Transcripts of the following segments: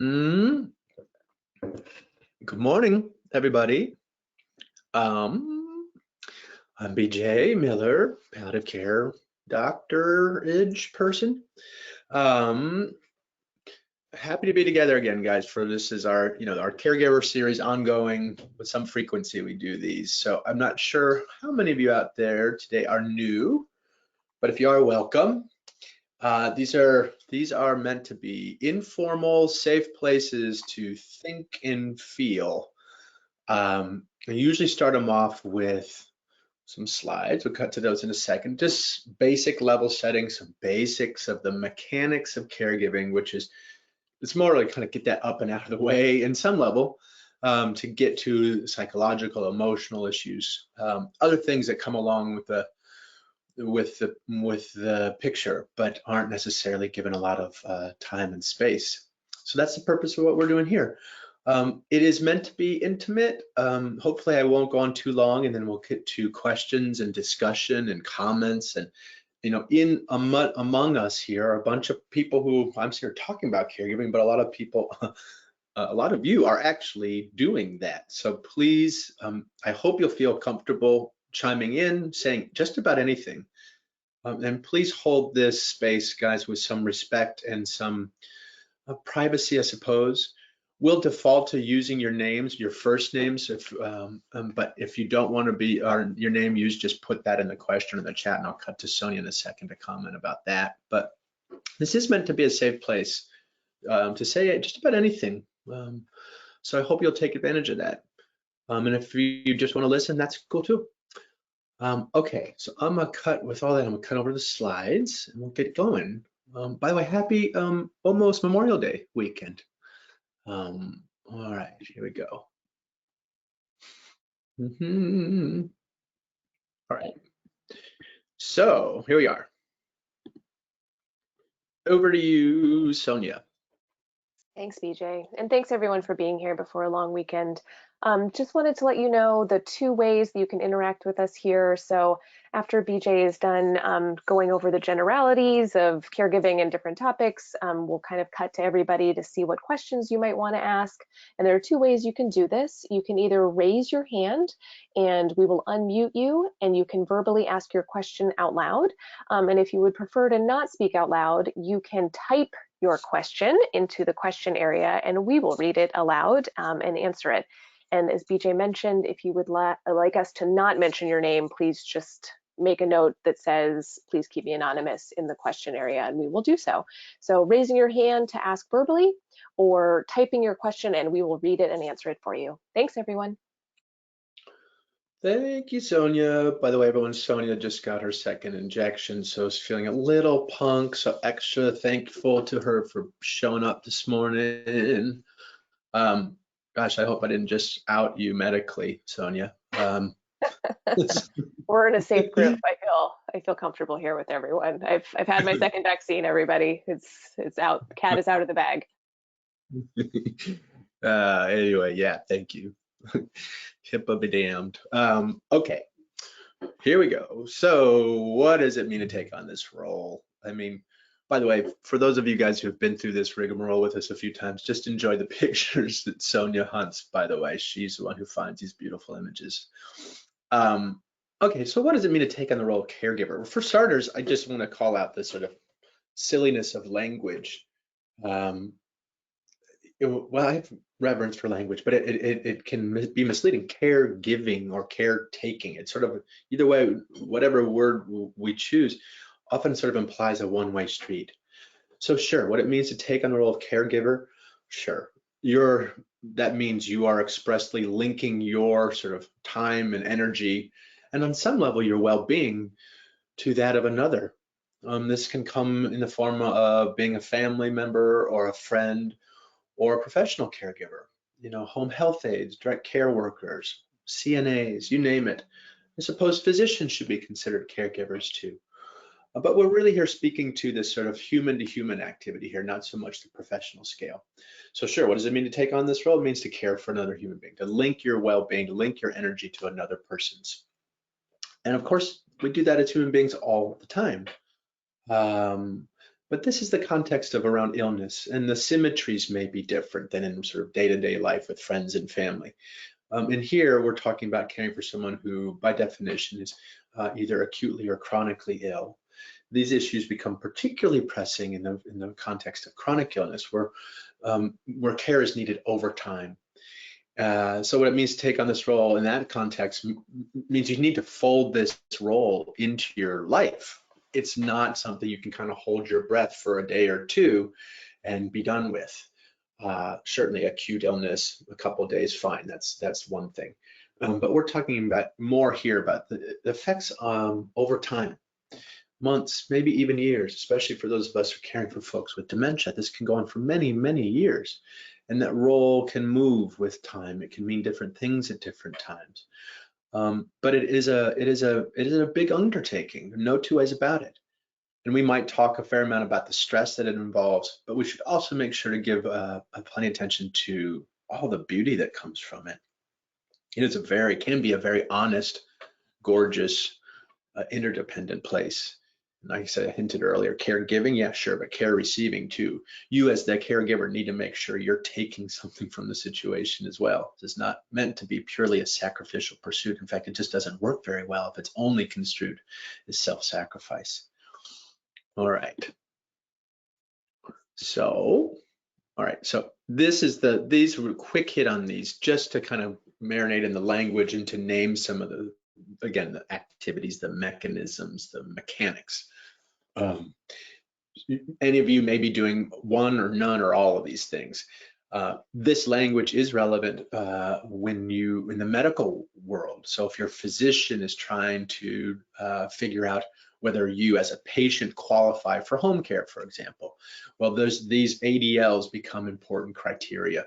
Mm, Good morning, everybody. I'm BJ Miller, palliative care doctor-age person. Um, Happy to be together again, guys. For this is our, our caregiver series ongoing with some frequency. We do these, so I'm not sure how many of you out there today are new, but if you are, welcome. These are meant to be informal, safe places to think and feel. I usually start them off with some slides. We'll cut to those in a second. Just basic level setting, some basics of the mechanics of caregiving, which is, it's more like kind of get that up and out of the way in some level, to get to psychological, emotional issues, other things that come along with the picture, but aren't necessarily given a lot of time and space. So that's the purpose of what we're doing here. It is meant to be intimate. Hopefully I won't go on too long, and then we'll get to questions and discussion and comments. And among us here are a bunch of people who I'm here talking about caregiving, but a lot of people, a lot of you are actually doing that. So please, I hope you'll feel comfortable chiming in, saying just about anything. And please hold this space, guys, with some respect and some privacy, I suppose. We'll default to using your names, your first names, but if you don't want to be your name used, just put that in the question in the chat, and I'll cut to Sonia in a second to comment about that. But this is meant to be a safe place to say just about anything. So I hope you'll take advantage of that. And if you just want to listen, that's cool too. Okay, so I'm gonna cut with all that. I'm gonna cut over the slides and we'll get going. By the way, happy almost Memorial Day weekend. All right, here we go. All right, so here we are. Over to you, Sonia. Thanks, BJ. And thanks everyone for being here before a long weekend. Just wanted to let you know the two ways that you can interact with us here. So after BJ is done going over the generalities of caregiving and different topics, we'll kind of cut to everybody to see what questions you might want to ask. And there are two ways you can do this. You can either raise your hand and we will unmute you and you can verbally ask your question out loud. And if you would prefer to not speak out loud, you can type your question into the question area and we will read it aloud and answer it. And as BJ mentioned, if you would like us to not mention your name, please just make a note that says, please keep me anonymous in the question area, and we will do so. So raising your hand to ask verbally or typing your question and we will read it and answer it for you. Thanks, everyone. Thank you, Sonia. By the way, everyone, Sonia just got her second injection, so is feeling a little punk, so extra thankful to her for showing up this morning. Gosh, I hope I didn't just out you medically, Sonia. We're in a safe group. I feel comfortable here with everyone. I've had my second vaccine, everybody. It's out. The cat is out of the bag. Anyway, yeah, thank you. HIPAA be damned. Okay, here we go. So what does it mean to take on this role? I mean, by the way, for those of you guys who have been through this rigmarole with us a few times, just enjoy the pictures that Sonia hunts, by the way. She's the one who finds these beautiful images. Okay, so what does it mean to take on the role of caregiver? For starters, I just want to call out the sort of silliness of language. Well, I have reverence for language, but it can be misleading. Caregiving or caretaking, it's sort of, either way, whatever word we choose, often sort of implies a one-way street. So sure, what it means to take on the role of caregiver, sure. That means you are expressly linking your sort of time and energy, and on some level your well-being, to that of another. This can come in the form of being a family member or a friend or a professional caregiver, home health aides, direct care workers, CNAs, you name it. I suppose physicians should be considered caregivers too. But we're really here speaking to this sort of human-to-human activity here, not so much the professional scale. So sure, what does it mean to take on this role? It means to care for another human being, to link your well-being, to link your energy to another person's. And of course, we do that as human beings all the time. But this is the context of around illness, and the symmetries may be different than in sort of day-to-day life with friends and family. And here we're talking about caring for someone who, by definition, is either acutely or chronically ill. These issues become particularly pressing in the context of chronic illness, where care is needed over time. So what it means to take on this role in that context means you need to fold this role into your life. It's not something you can kind of hold your breath for a day or two and be done with. Certainly acute illness, a couple of days, fine, that's one thing. But we're talking about more here about the effects over time, months, maybe even years, especially for those of us who are caring for folks with dementia. This can go on for many, many years. And that role can move with time. It can mean different things at different times. But it is a big undertaking, no two ways about it. And we might talk a fair amount about the stress that it involves, but we should also make sure to give plenty of attention to all the beauty that comes from it. It can be a very honest, gorgeous, interdependent place. Like I said, I hinted earlier, caregiving, yeah, sure, but care receiving too. You as the caregiver need to make sure you're taking something from the situation as well. It's not meant to be purely a sacrificial pursuit. In fact, it just doesn't work very well if it's only construed as self-sacrifice. All right. So these were a quick hit on these just to kind of marinate in the language and to name some of the activities, the mechanisms, the mechanics. Any of you may be doing one or none or all of these things. This language is relevant in the medical world. So if your physician is trying to figure out whether you as a patient qualify for home care, for example, well, these ADLs become important criteria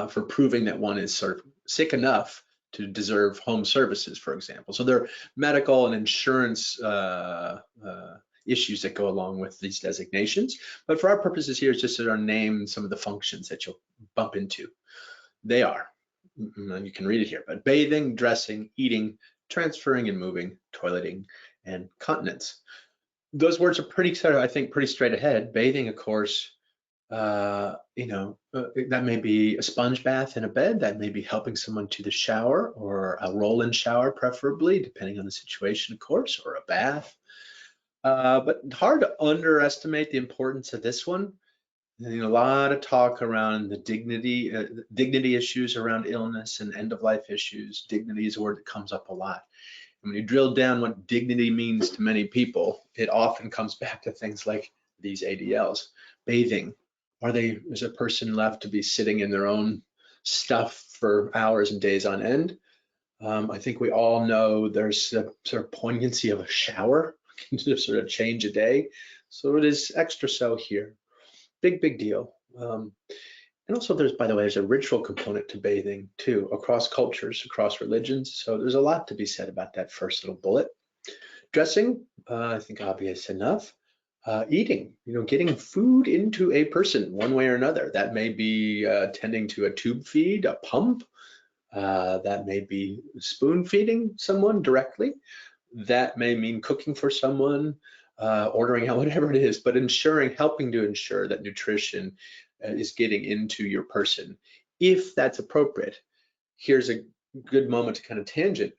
for proving that one is sort of sick enough to deserve home services, for example. So there are medical and insurance issues that go along with these designations. But for our purposes here, it's just to name some of the functions that you'll bump into. They are, and you can read it here, but bathing, dressing, eating, transferring and moving, toileting, and continence. Those words are pretty straight ahead. Bathing, of course, that may be a sponge bath in a bed, that may be helping someone to the shower or a roll-in shower, preferably, depending on the situation, of course, or a bath. But hard to underestimate the importance of this one. A lot of talk around the dignity issues around illness and end-of-life issues. Dignity is a word that comes up a lot. And when you drill down what dignity means to many people, it often comes back to things like these ADLs. Bathing. Is a person left to be sitting in their own stuff for hours and days on end? I think we all know there's a sort of poignancy of a shower to sort of change a day. So it is extra so here. Big deal. And also there's a ritual component to bathing too, across cultures, across religions. So there's a lot to be said about that first little bullet. Dressing, I think obvious enough. Eating, getting food into a person one way or another. That may be tending to a tube feed, a pump. That may be spoon feeding someone directly. That may mean cooking for someone, ordering out, whatever it is, but helping to ensure that nutrition is getting into your person, if that's appropriate. Here's a good moment to kind of tangent.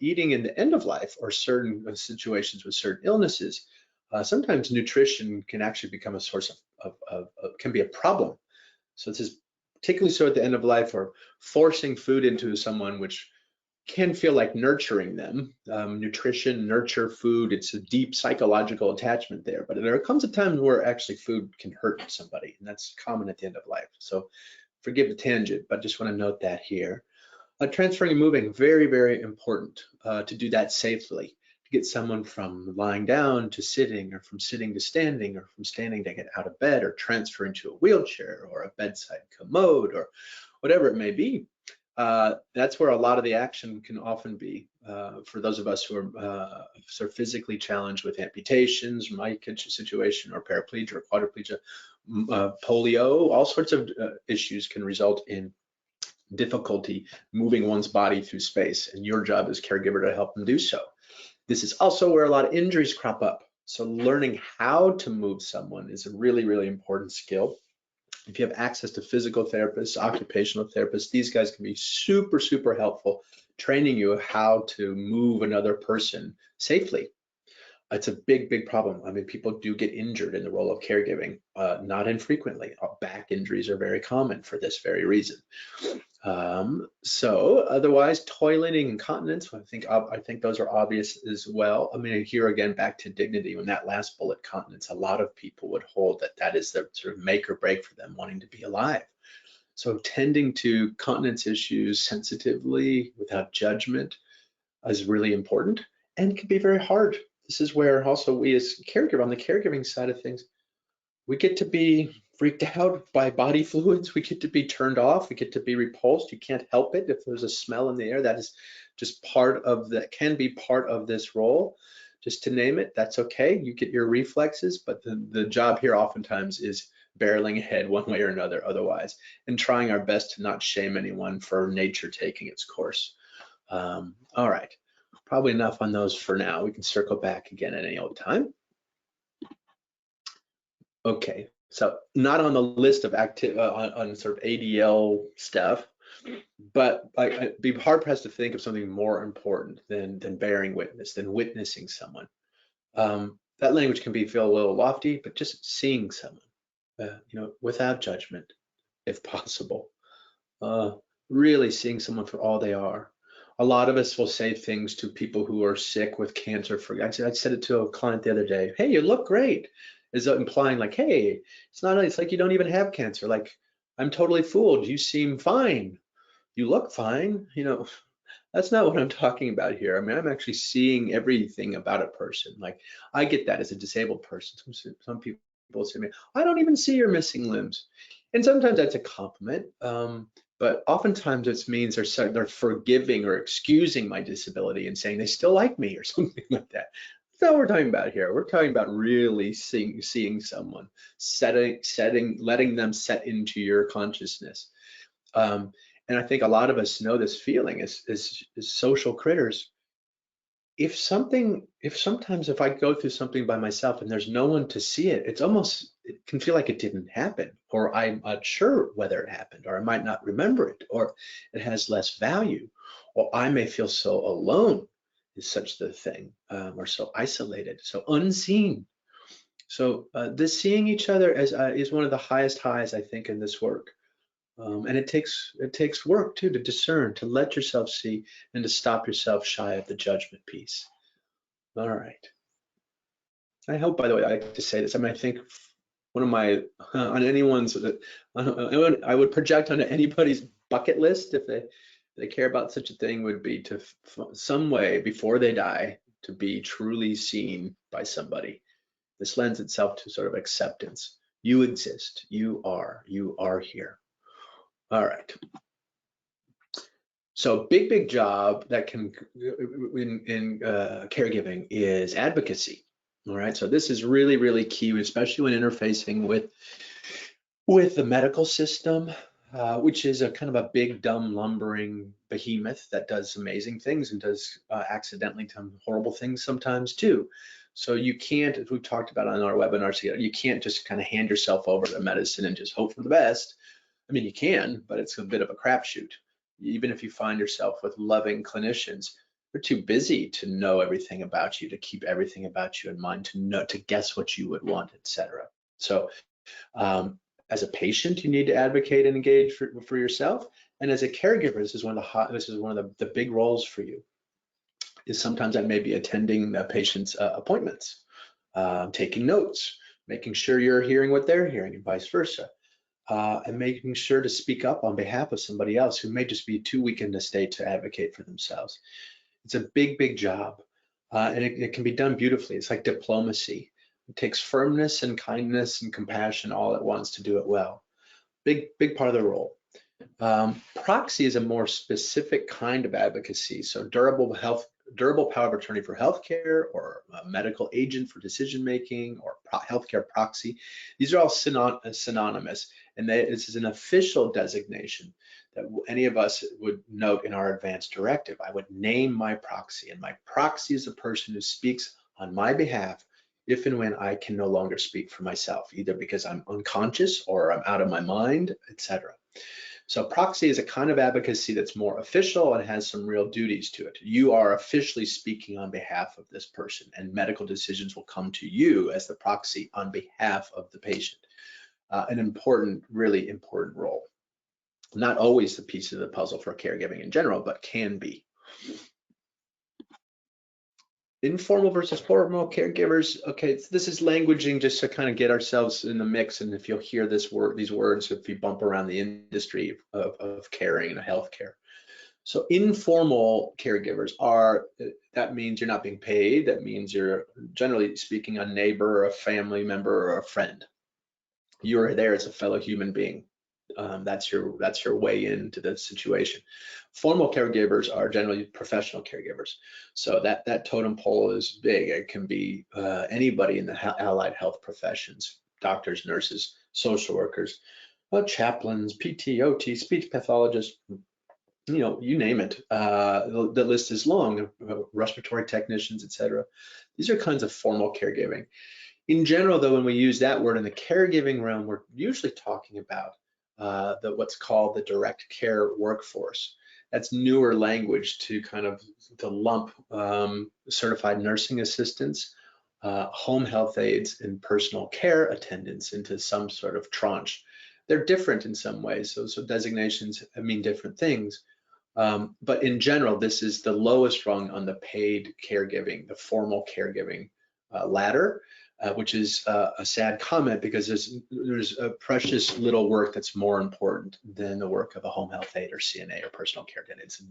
Eating in the end of life or certain situations with certain illnesses, sometimes nutrition can actually become a source can be a problem. So this is particularly so at the end of life, or forcing food into someone, which can feel like nurturing them. Nutrition, nurture, food, it's a deep psychological attachment there. But there comes a time where actually food can hurt somebody, and that's common at the end of life. So forgive the tangent, but just want to note that here. Transferring and moving, very, very important to do that safely. To get someone from lying down to sitting, or from sitting to standing, or from standing to get out of bed, or transfer into a wheelchair or a bedside commode, or whatever it may be. That's where a lot of the action can often be for those of us who are sort of physically challenged with amputations, my situation, or paraplegia or quadriplegia, polio. All sorts of issues can result in difficulty moving one's body through space, and your job as caregiver to help them do so. This is also where a lot of injuries crop up. So learning how to move someone is a really, really important skill. If you have access to physical therapists, occupational therapists, these guys can be super, super helpful, training you how to move another person safely. It's a big, big problem. I mean, people do get injured in the role of caregiving, not infrequently. Back injuries are very common for this very reason. So otherwise, toileting, incontinence, I think those are obvious as well. I mean, here again, back to dignity, when that last bullet, continence, a lot of people would hold that that is the sort of make or break for them wanting to be alive. So tending to continence issues sensitively, without judgment, is really important and can be very hard. This is where also we as caregiver, on the caregiving side of things, we get to be freaked out by body fluids. We get to be turned off. We get to be repulsed. You can't help it. If there's a smell in the air, that is just part of that, can be part of this role. Just to name it, that's okay. You get your reflexes, but the job here oftentimes is barreling ahead one way or another otherwise, and trying our best to not shame anyone for nature taking its course. All right, probably enough on those for now. We can circle back again at any old time. Okay, so not on the list of on sort of ADL stuff, but I'd be hard pressed to think of something more important than bearing witness, than witnessing someone. That language can feel a little lofty, but just seeing someone, without judgment, if possible. Really seeing someone for all they are. A lot of us will say things to people who are sick with cancer. I said it to a client the other day. Hey, you look great. Is implying like, hey, it's like you don't even have cancer. Like, I'm totally fooled. You seem fine. You look fine. That's not what I'm talking about here. I mean, I'm actually seeing everything about a person. Like, I get that as a disabled person. Some people say to me, I don't even see your missing limbs. And sometimes that's a compliment. But oftentimes it means they're forgiving or excusing my disability and saying they still like me or something like that. That's not what we're talking about here. We're talking about really seeing someone, letting them set into your consciousness. And I think a lot of us know this feeling as social critters. If sometimes if I go through something by myself and there's no one to see it, it can feel like it didn't happen, or I'm not sure whether it happened, or I might not remember it, or it has less value, or I may feel so alone, is such the thing, or so isolated, so unseen. So this seeing each other is one of the highest highs, I think, in this work. And it takes work too, to discern, to let yourself see, and to stop yourself shy of the judgment piece. All right. I hope, by the way, I like to say this. I mean, I think one of my on anyone's I would project onto anybody's bucket list if they care about such a thing would be to some way before they die to be truly seen by somebody. This lends itself to sort of acceptance. You exist. You are here. All right. So big job that can in caregiving is advocacy. All right. So this is really, really key, especially when interfacing with the medical system, which is a kind of a big, dumb, lumbering behemoth that does amazing things and does accidentally some horrible things sometimes too. So you can't, as we've talked about on our webinars, you can't just kind of hand yourself over to medicine and just hope for the best. I mean, you can, but it's a bit of a crapshoot. Even if you find yourself with loving clinicians, they're too busy to know everything about you, to keep everything about you in mind, to guess what you would want, etc. So as a patient, you need to advocate and engage for yourself. And as a caregiver, this is one of the big roles for you. Is sometimes that may be attending the patient's appointments, taking notes, making sure you're hearing what they're hearing, and vice versa. And making sure to speak up on behalf of somebody else who may just be too weak in the state to advocate for themselves. It's a big job, and it can be done beautifully. It's like diplomacy. It takes firmness and kindness and compassion all at once to do it well. Big part of the role. Proxy is a more specific kind of advocacy. So durable power of attorney for healthcare, or a medical agent for decision making, or healthcare proxy. These are all synonymous, and this is an official designation that any of us would note in our advance directive. I would name my proxy, and my proxy is the person who speaks on my behalf, if and when I can no longer speak for myself, either because I'm unconscious or I'm out of my mind, etc. So proxy is a kind of advocacy that's more official and has some real duties to it. You are officially speaking on behalf of this person, and medical decisions will come to you as the proxy on behalf of the patient. An important, really important role. Not always the piece of the puzzle for caregiving in general, but can be. Informal versus formal caregivers. Okay, this is languaging just to kind of get ourselves in the mix. And if you'll hear these words, if you bump around the industry of caring and healthcare. So informal caregivers are, that means you're not being paid. That means you're generally speaking a neighbor, a family member, or a friend. You're there as a fellow human being. That's your way into the situation. Formal caregivers are generally professional caregivers. So that totem pole is big. It can be anybody in the allied health professions, doctors, nurses, social workers, chaplains, PT, OT, speech pathologists, you name it. The list is long, respiratory technicians, etc. These are kinds of formal caregiving. In general, though, when we use that word in the caregiving realm, we're usually talking about what's called the direct care workforce. That's newer language to kind of lump certified nursing assistants, home health aides, and personal care attendants into some sort of tranche. They're different in some ways, so designations mean different things. But in general, this is the lowest rung on the paid caregiving, the formal caregiving ladder. Which is a sad comment because there's a precious little work that's more important than the work of a home health aide or CNA or personal care attendant. It's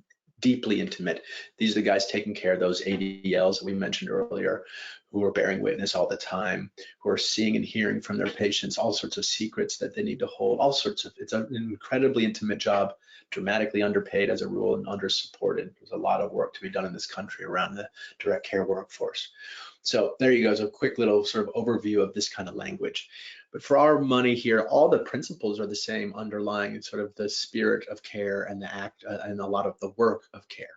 deeply intimate. These are the guys taking care of those ADLs that we mentioned earlier, who are bearing witness all the time, who are seeing and hearing from their patients all sorts of secrets that they need to hold, it's an incredibly intimate job, dramatically underpaid as a rule and under-supported. There's a lot of work to be done in this country around the direct care workforce. So there you go, so a quick little sort of overview of this kind of language. But for our money here, all the principles are the same underlying sort of the spirit of care and the act and a lot of the work of care.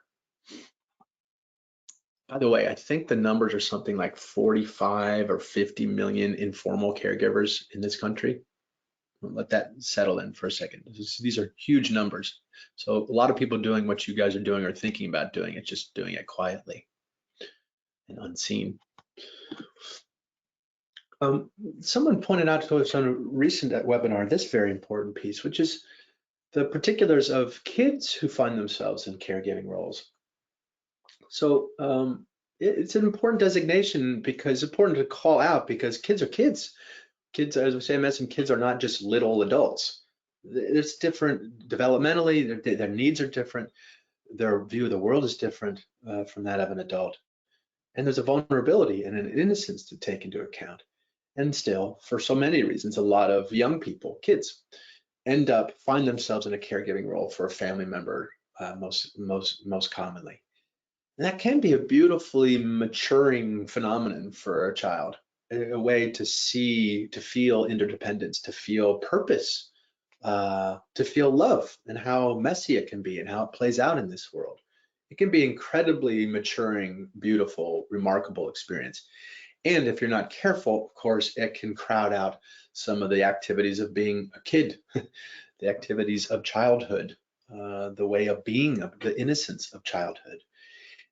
By the way, I think the numbers are something like 45 or 50 million informal caregivers in this country. Let that settle in for a second. These are huge numbers. So a lot of people doing what you guys are doing or thinking about doing it, just doing it quietly and unseen. Someone pointed out to us on a recent webinar this very important piece, which is the particulars of kids who find themselves in caregiving roles. So it's an important designation because it's important to call out because kids are kids. Kids, as we say in medicine, kids are not just little adults. It's different developmentally, their needs are different, their view of the world is different from that of an adult. And there's a vulnerability and an innocence to take into account. And still, for so many reasons, a lot of young people, kids, find themselves in a caregiving role for a family member most commonly. And that can be a beautifully maturing phenomenon for a child, a way to see, to feel interdependence, to feel purpose, to feel love, and how messy it can be and how it plays out in this world. It can be incredibly maturing, beautiful, remarkable experience. And if you're not careful, of course, it can crowd out some of the activities of being a kid, the activities of childhood, the way of being, the innocence of childhood.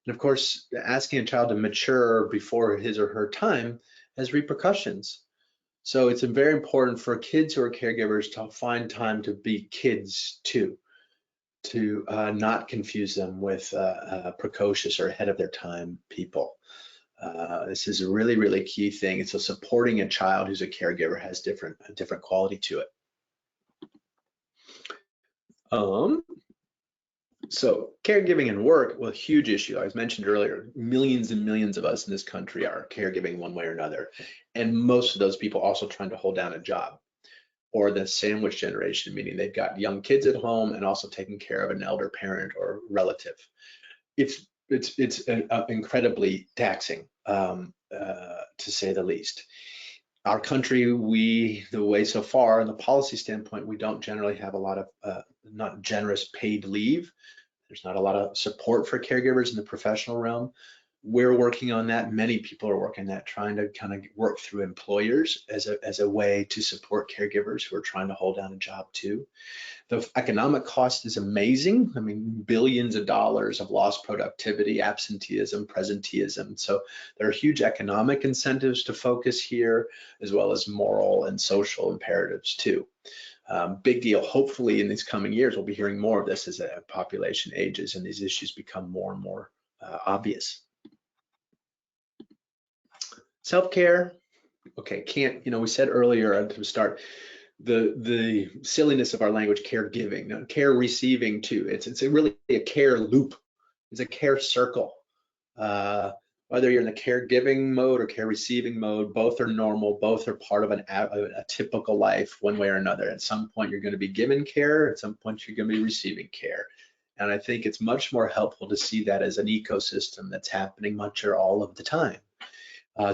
And of course, asking a child to mature before his or her time has repercussions. So it's very important for kids who are caregivers to find time to be kids too, to not confuse them with precocious or ahead of their time people. This is a really, really key thing. And so supporting a child who's a caregiver has a different quality to it. So caregiving and work, well, huge issue. I was mentioned earlier, millions and millions of us in this country are caregiving one way or another. And most of those people also trying to hold down a job, or the sandwich generation, meaning they've got young kids at home and also taking care of an elder parent or relative. It's incredibly taxing, to say the least. Our country, the way so far, in the policy standpoint, we don't generally have a lot of not generous paid leave. There's not a lot of support for caregivers in the professional realm. we're working on that. Many people are working that, trying to kind of work through employers as a way to support caregivers who are trying to hold down a job too. The economic cost is amazing. I mean, billions of dollars of lost productivity, absenteeism, presenteeism. So there are huge economic incentives to focus here, as well as moral and social imperatives too. Big deal. Hopefully in these coming years, we'll be hearing more of this as the population ages and these issues become more and more obvious. Self-care. Okay, we said earlier to start, the silliness of our language, caregiving, care receiving too. It's really a care loop. It's a care circle. Whether you're in the caregiving mode or care receiving mode, both are normal. Both are part of a typical life, one way or another. At some point, you're going to be given care. At some point, you're going to be receiving care. And I think it's much more helpful to see that as an ecosystem that's happening much or all of the time.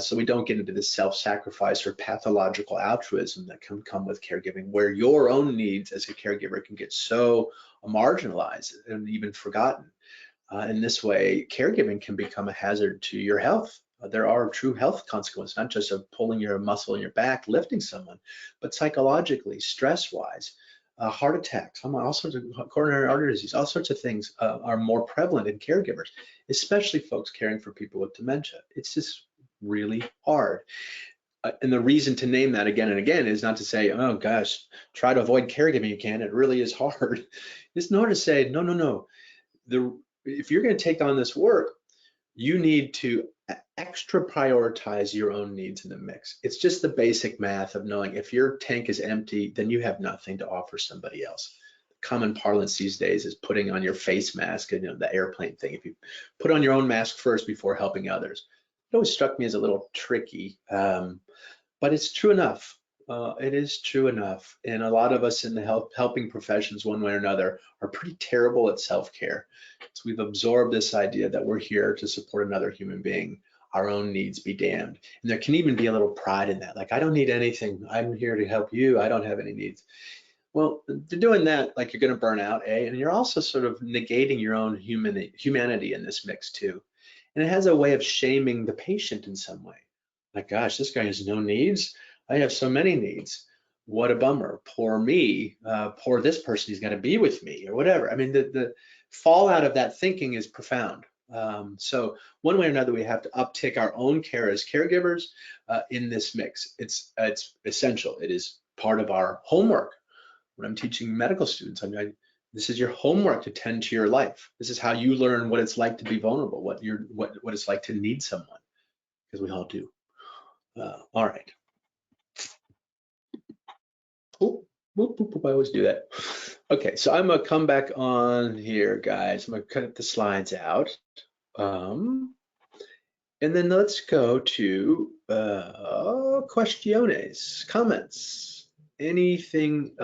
So we don't get into this self-sacrifice or pathological altruism that can come with caregiving, where your own needs as a caregiver can get so marginalized and even forgotten. In this way, caregiving can become a hazard to your health. There are true health consequences, not just of pulling your muscle in your back, lifting someone, but psychologically, stress-wise, heart attacks, all sorts of coronary artery disease, all sorts of things are more prevalent in caregivers, especially folks caring for people with dementia. It's just really hard. And the reason to name that again and again is not to say, oh gosh, try to avoid caregiving you can. It really is hard. It's nor to say, no. If you're going to take on this work, you need to extra prioritize your own needs in the mix. It's just the basic math of knowing if your tank is empty, then you have nothing to offer somebody else. Common parlance these days is putting on your face mask, and the airplane thing. If you put on your own mask first before helping others. It always struck me as a little tricky, but it's true enough. It is true enough. And a lot of us in the helping professions, one way or another, are pretty terrible at self-care. So we've absorbed this idea that we're here to support another human being, our own needs be damned. And there can even be a little pride in that. Like, I don't need anything. I'm here to help you. I don't have any needs. Well, doing that, like, you're going to burn out, and you're also sort of negating your own humanity in this mix too. And it has a way of shaming the patient in some way. Like, gosh, this guy has no needs. I have so many needs. What a bummer. Poor me. Poor this person. He's got to be with me or whatever. I mean, the fallout of that thinking is profound. So one way or another, we have to uptick our own care as caregivers in this mix. It's essential. It is part of our homework. When I'm teaching medical students, this is your homework to tend to your life. This is how you learn what it's like to be vulnerable, what it's like to need someone, because we all do. All right. Oh, whoop, whoop, whoop, I always do that. Okay, so I'm gonna come back on here, guys. I'm gonna cut the slides out. And then let's go to questiones, comments, anything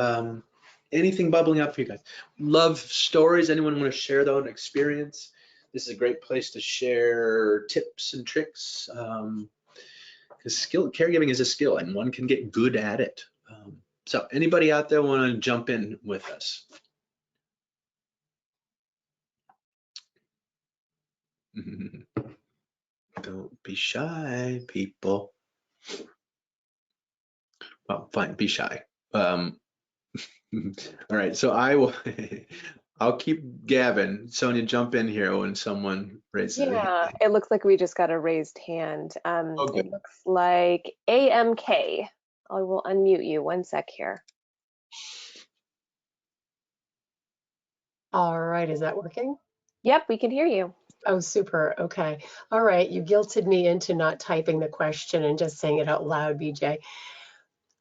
bubbling up for you guys. Love stories. Anyone want to share their own experience? This is a great place to share tips and tricks. Because caregiving is a skill and one can get good at it. So anybody out there want to jump in with us? Don't be shy, people. Well, fine, be shy. All right, so I'll keep gabbing. Sonia, jump in here when someone raises their hand. Yeah, it looks like we just got a raised hand. Okay. It looks like AMK. I will unmute you. One sec here. All right, is that working? Yep, we can hear you. Oh, super. Okay. All right, you guilted me into not typing the question and just saying it out loud, BJ.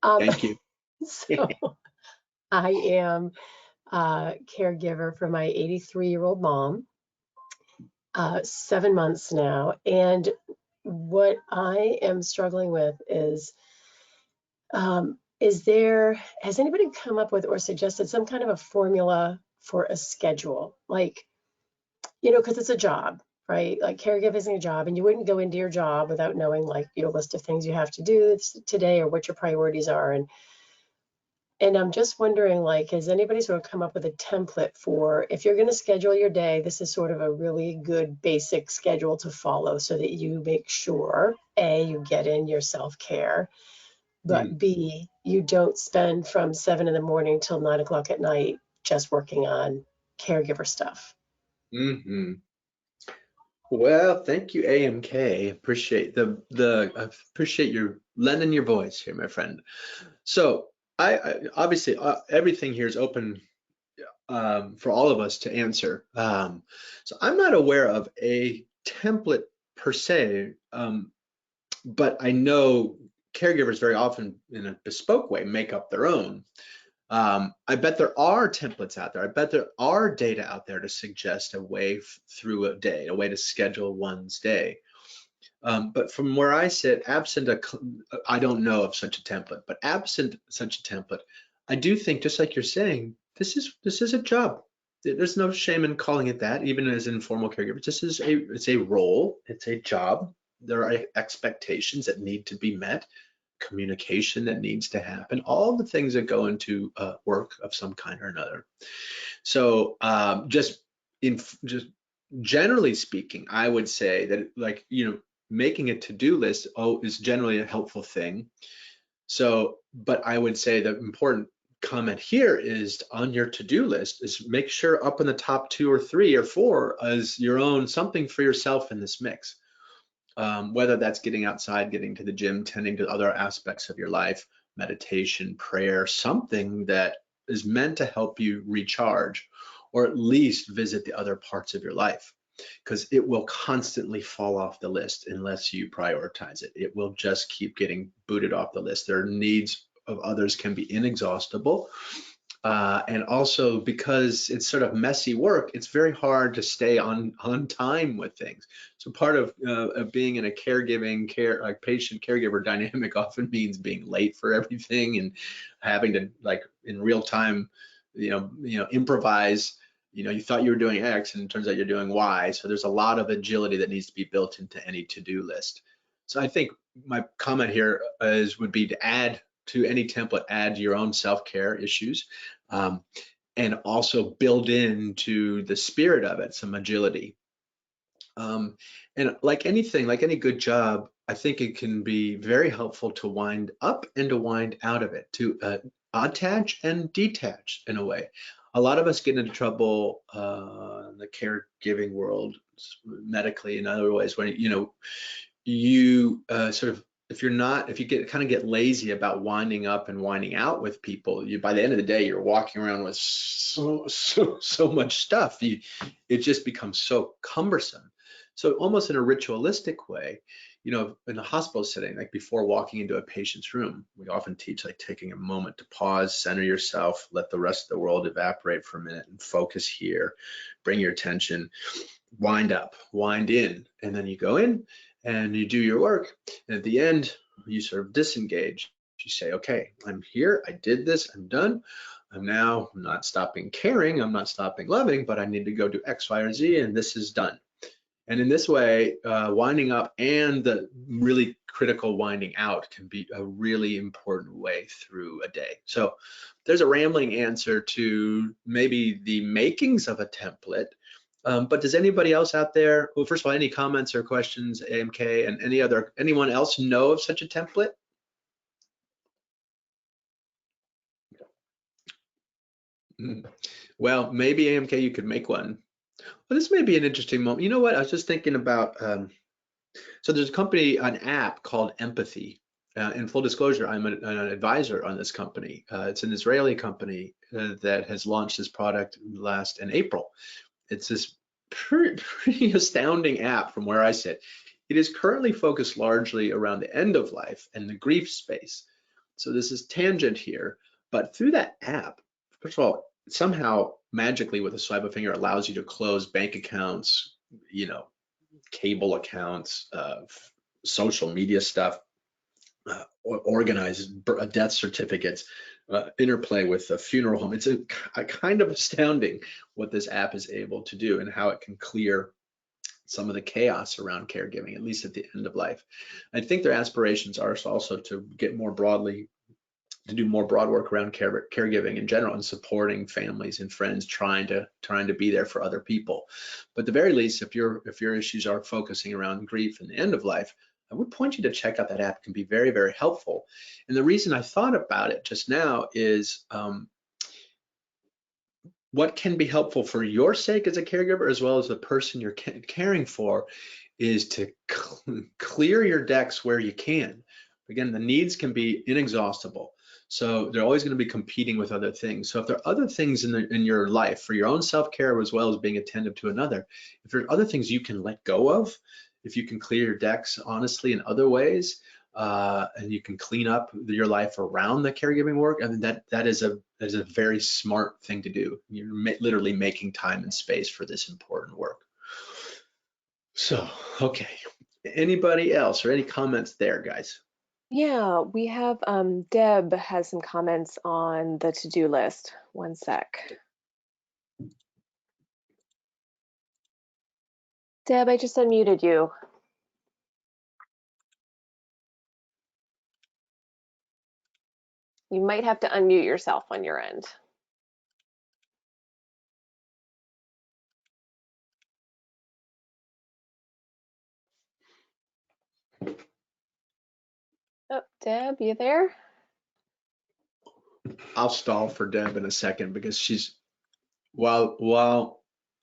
Thank you. So I am a caregiver for my 83-year-old mom, 7 months now. And what I am struggling with is has anybody come up with or suggested some kind of a formula for a schedule? Like, because it's a job, right? Like, caregiving is a job, and you wouldn't go into your job without knowing, like, your list of things you have to do today or what your priorities are. And I'm just wondering, like, has anybody sort of come up with a template for if you're going to schedule your day, this is sort of a really good basic schedule to follow so that you make sure, A, you get in your self-care, but B, you don't spend from 7 in the morning till 9 o'clock at night just working on caregiver stuff. Mm-hmm. Well, thank you, AMK. Appreciate I appreciate your lending your voice here, my friend. So I obviously everything here is open for all of us to answer. So I'm not aware of a template per se, but I know caregivers very often in a bespoke way make up their own. I bet there are templates out there. I bet there are data out there to suggest a way through a day, a way to schedule one's day. But from where I sit, I don't know of such a template, but absent such a template, I do think, just like you're saying, this is a job. There's no shame in calling it that, even as informal caregivers. It's a role, it's a job. There are expectations that need to be met, communication that needs to happen, all the things that go into work of some kind or another. So just generally speaking, I would say that, like, making a to-do list is generally a helpful thing. So, but I would say the important comment here is on your to-do list is make sure up in the top 2 or 3 or 4 as your own something for yourself in this mix. Whether that's getting outside, getting to the gym, tending to other aspects of your life, meditation, prayer, something that is meant to help you recharge, or at least visit the other parts of your life, because it will constantly fall off the list unless you prioritize it. It will just keep getting booted off the list. Their needs of others can be inexhaustible. And also, because it's sort of messy work, it's very hard to stay on time with things. So part of being in a patient caregiver dynamic often means being late for everything and having to, like, in real time, improvise. You thought you were doing X and it turns out you're doing Y. So there's a lot of agility that needs to be built into any to-do list. So I think my comment here would be to add to any template, add your own self-care issues, and also build into the spirit of it some agility. And like anything, like any good job, I think it can be very helpful to wind up and to wind out of it, to attach and detach in a way. A lot of us get into trouble in the caregiving world, medically and other ways, when you sort of, if you get lazy about winding up and winding out with people, by the end of the day, you're walking around with so much stuff. It just becomes so cumbersome. So almost in a ritualistic way, in a hospital setting, like before walking into a patient's room, we often teach, like, taking a moment to pause, center yourself, let the rest of the world evaporate for a minute and focus here, bring your attention, wind up, wind in, and then you go in and you do your work. And at the end, you sort of disengage. You say, okay, I'm here, I did this, I'm done. I'm not stopping caring, I'm not stopping loving, but I need to go do X, Y, or Z, and this is done. And in this way, winding up and the really critical winding out can be a really important way through a day. So there's a rambling answer to maybe the makings of a template. But does anybody else out there, well, first of all, any comments or questions, AMK, and anyone else know of such a template? Well, maybe AMK, you could make one. Well, this may be an interesting moment. You know what? I was just thinking about, so there's an app called Empathy. In full disclosure, I'm an advisor on this company. It's an Israeli company that has launched this product in April. It's this pretty astounding app from where I sit. It is currently focused largely around the end of life and the grief space. So this is tangent here, but through that app, first of all, somehow magically with a swipe of a finger allows you to close bank accounts, cable accounts, social media stuff, organize death certificates, interplay with a funeral home. It's a kind of astounding what this app is able to do and how it can clear some of the chaos around caregiving, at least at the end of life. I think their aspirations are also to get more broadly to do more broad work around caregiving in general and supporting families and friends trying to be there for other people. But at the very least, if your issues are focusing around grief and the end of life, I would point you to check out that app. It can be very, very helpful. And the reason I thought about it just now is what can be helpful for your sake as a caregiver, as well as the person you're caring for, is to clear your decks where you can. Again, the needs can be inexhaustible. So they're always going to be competing with other things. So if there are other things in your life for your own self-care, as well as being attentive to another, if there are other things you can let go of, if you can clear your decks honestly in other ways, and you can clean up your life around the caregiving work, I mean, that is a very smart thing to do. You're literally making time and space for this important work. So, okay. Anybody else or any comments there, guys? Yeah, we have Deb has some comments on the to-do list. One sec. Deb, I just unmuted you. You might have to unmute yourself on your end. Oh, Deb, you there? I'll stall for Deb in a second because she's, while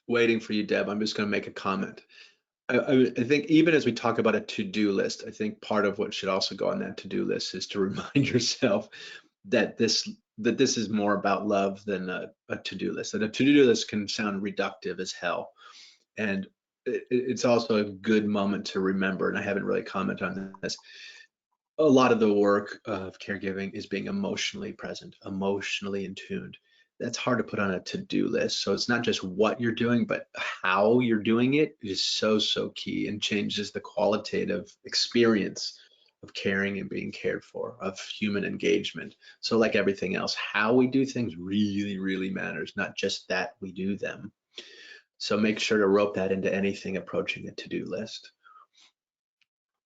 waiting for you, Deb, I'm just going to make a comment. I think even as we talk about a to-do list, I think part of what should also go on that to-do list is to remind yourself that this is more about love than a to-do list. That a to-do list can sound reductive as hell, and it's also a good moment to remember. And I haven't really commented on this. A lot of the work of caregiving is being emotionally present, emotionally in tuned. That's hard to put on a to-do list. So it's not just what you're doing, but how you're doing it is so key and changes the qualitative experience of caring and being cared for, of human engagement. So like everything else, how we do things really matters, not just that we do them. So make sure to rope that into anything approaching a to-do list.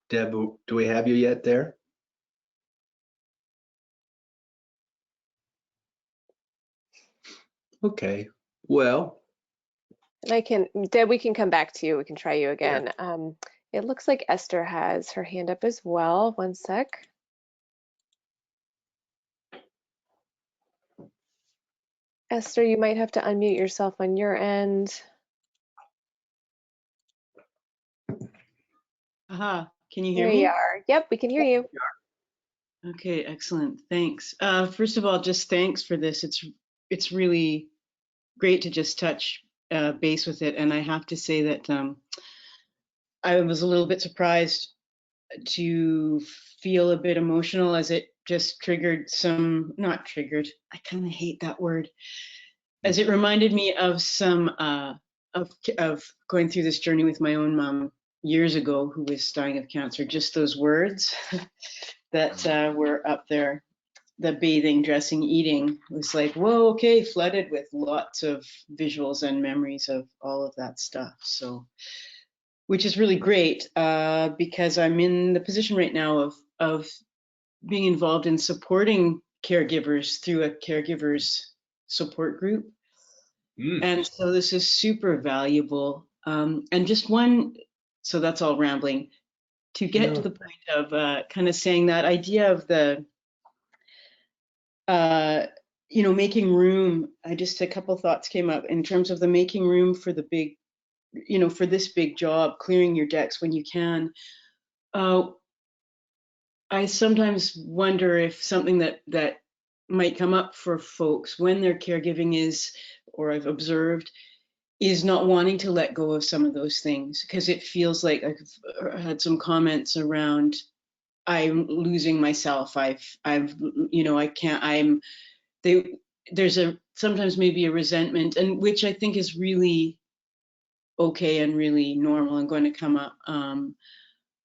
Deb, do we have you yet there? Okay, well. And Deb, we can come back to you. We can try you again. Yeah. It looks like Esther has her hand up as well. One sec. Esther, you might have to unmute yourself on your end. Aha, can you hear me? me? There you are. Yep, we can hear you. Okay, excellent. Thanks. First of all, just thanks for this. It's really great to just touch base with it. And I have to say that I was a little bit surprised to feel a bit emotional, as it just triggered not triggered, I kind of hate that word, as it reminded me of some of going through this journey with my own mom years ago, who was dying of cancer. Just those words that were up there, the bathing, dressing, eating, was like, whoa, okay, flooded with lots of visuals and memories of all of that stuff. So, which is really great, because I'm in the position right now of being involved in supporting caregivers through a caregivers support group. And so this is super valuable. And just so that's all rambling, to get to the point of kind of saying that idea of the, making room. A couple thoughts came up in terms of the making room for the big, for this big job, clearing your decks when you can. I sometimes wonder if something that might come up for folks when their caregiving is, or I've observed, is not wanting to let go of some of those things, because it feels like I've had some comments around, I'm losing myself. I can't, there's sometimes maybe a resentment, and which I think is really okay and really normal and going to come up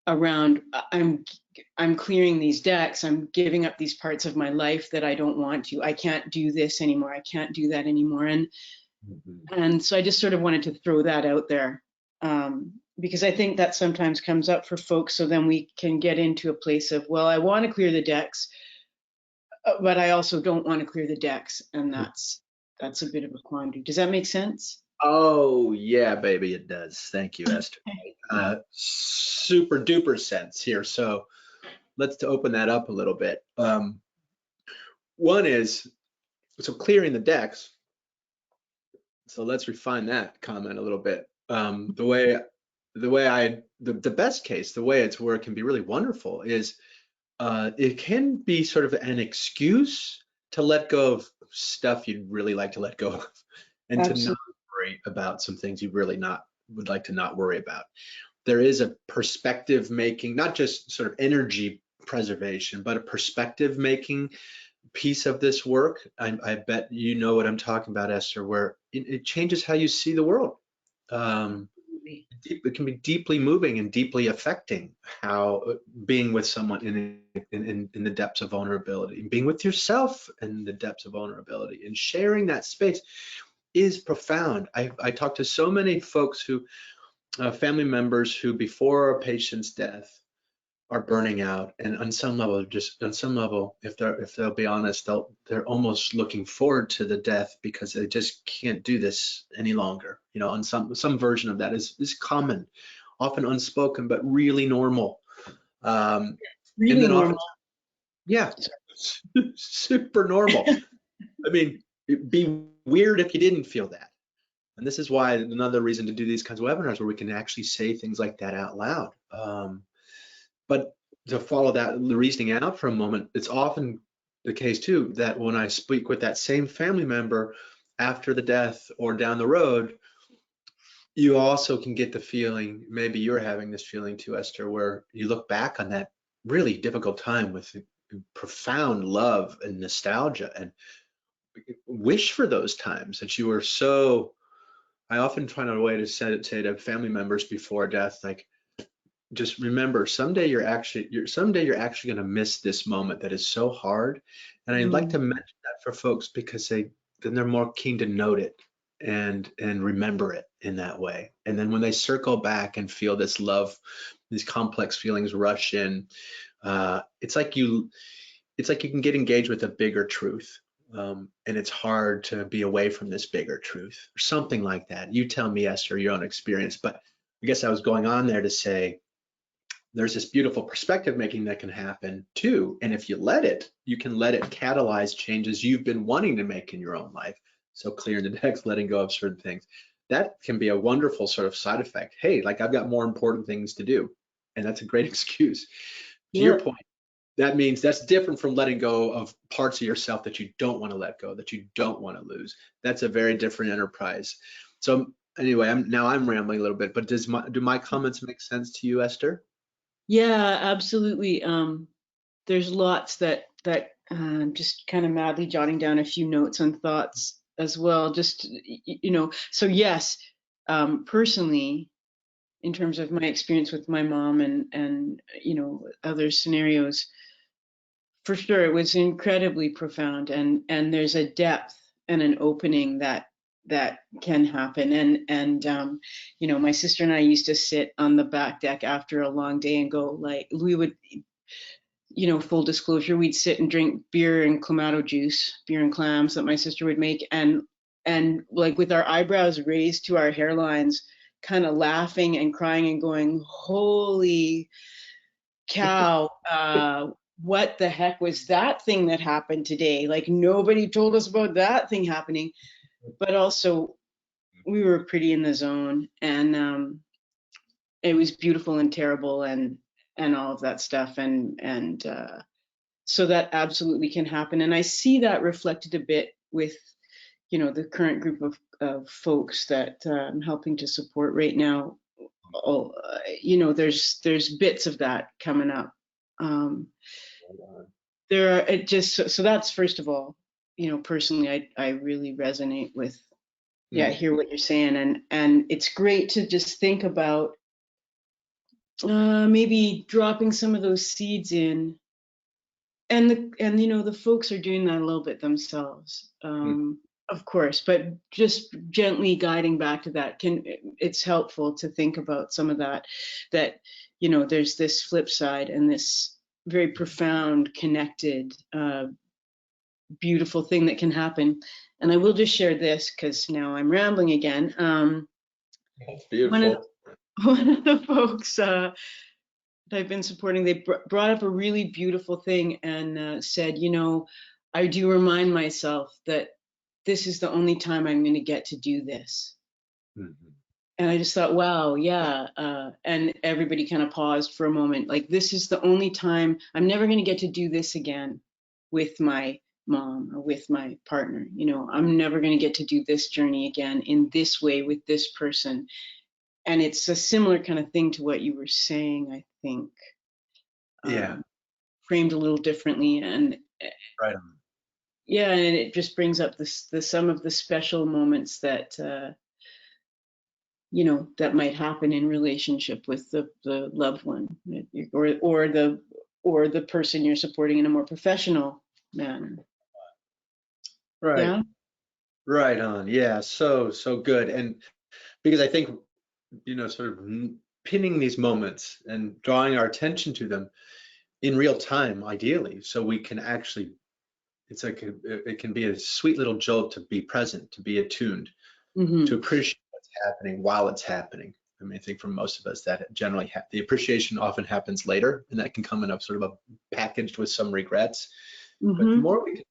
around, I'm clearing these decks, I'm giving up these parts of my life that I don't want to. I can't do this anymore. I can't do that anymore. And so I just sort of wanted to throw that out there, because I think that sometimes comes up for folks. So then we can get into a place of, well, I want to clear the decks, but I also don't want to clear the decks, and that's a bit of a quandary. Does that make sense? Oh, yeah, baby, it does. Thank you, Esther. Super duper sense here. So let's open that up a little bit. One is, so clearing the decks. So let's refine that comment a little bit. The best case, the way it's where it can be really wonderful is it can be sort of an excuse to let go of stuff you'd really like to let go of, and to not worry about some things you really would like to not worry about. There is a perspective making, not just sort of energy preservation, but a perspective making piece of this work. I bet you know what I'm talking about, Esther, where it changes how you see the world. It can be deeply moving and deeply affecting how being with someone in the depths of vulnerability, being with yourself in the depths of vulnerability, and sharing that space is profound. I talk to so many folks who, family members who before a patient's death are burning out, and on some level, if they'll be honest, they're almost looking forward to the death because they just can't do this any longer. You know, on some version of that is common, often unspoken, but really normal. Really and then normal. Yeah, super normal. I mean, it'd be weird if you didn't feel that. And this is why another reason to do these kinds of webinars where we can actually say things like that out loud. But to follow the reasoning out for a moment, it's often the case too that when I speak with that same family member after the death or down the road, you also can get the feeling, maybe you're having this feeling too, Esther, where you look back on that really difficult time with profound love and nostalgia and wish for those times that you were so. I often find a way to say to family members before death, like, just remember, someday you're actually going to miss this moment that is so hard. And I'd like to mention that for folks because then they're more keen to note it and remember it in that way. And then when they circle back and feel this love, these complex feelings rush in, it's like you can get engaged with a bigger truth. And it's hard to be away from this bigger truth or something like that. You tell me, Esther, your own experience. But I guess I was going on there to say, there's this beautiful perspective making that can happen too. And if you you can let it catalyze changes you've been wanting to make in your own life. So clearing the decks, letting go of certain things. That can be a wonderful sort of side effect. Hey, like I've got more important things to do. And that's a great excuse. To your point, that means that's different from letting go of parts of yourself that you don't want to let go, that you don't want to lose. That's a very different enterprise. So anyway, I'm rambling a little bit, but do my comments make sense to you, Esther? Yeah, absolutely. There's lots that just kind of madly jotting down a few notes and thoughts as well. Just so yes, personally, in terms of my experience with my mom and other scenarios, for sure it was incredibly profound, and there's a depth and an opening that can happen, and my sister and I used to sit on the back deck after a long day and go, like, we would, full disclosure, we'd sit and drink beer and clamato juice, beer and clams that my sister would make, and like with our eyebrows raised to our hairlines, kind of laughing and crying and going, holy cow, what the heck was that thing that happened today? Like, nobody told us about that thing happening. But also, we were pretty in the zone, and it was beautiful and terrible and all of that stuff, and so that absolutely can happen. And I see that reflected a bit with the current group of folks that I'm helping to support right now. There's bits of that coming up. There are, so that's, first of all, personally, I really resonate with, I hear what you're saying, and it's great to just think about maybe dropping some of those seeds in, and the folks are doing that a little bit themselves, of course, but just gently guiding back to that it's helpful to think about some of that there's this flip side and this very profound, connected, beautiful thing that can happen. And I will just share this because now I'm rambling again. That's beautiful. One of the folks that I've been supporting, they brought up a really beautiful thing and said, you know, I do remind myself that this is the only time I'm going to get to do this. Mm-hmm. And I just thought, wow, yeah. And everybody kind of paused for a moment. Like, this is the only time I'm never going to get to do this again with my mom or with my partner. You know, I'm never going to get to do this journey again in this way with this person. And it's a similar kind of thing to what you were saying, I think. Yeah. Framed a little differently. And Right on. yeah, and it just brings up some of the special moments that, you know, that might happen in relationship with the loved one, or the person you're supporting in a more professional manner. Right. Yeah. Right on. Yeah. So good. And because I think, you know, sort of pinning these moments and drawing our attention to them in real time, ideally, so we can actually, it's like it can be a sweet little jolt to be present, to be attuned, Mm-hmm. to appreciate what's happening while it's happening. I mean, I think for most of us that generally the appreciation often happens later, and that can come in a sort of a packaged with some regrets. Mm-hmm. But the more we can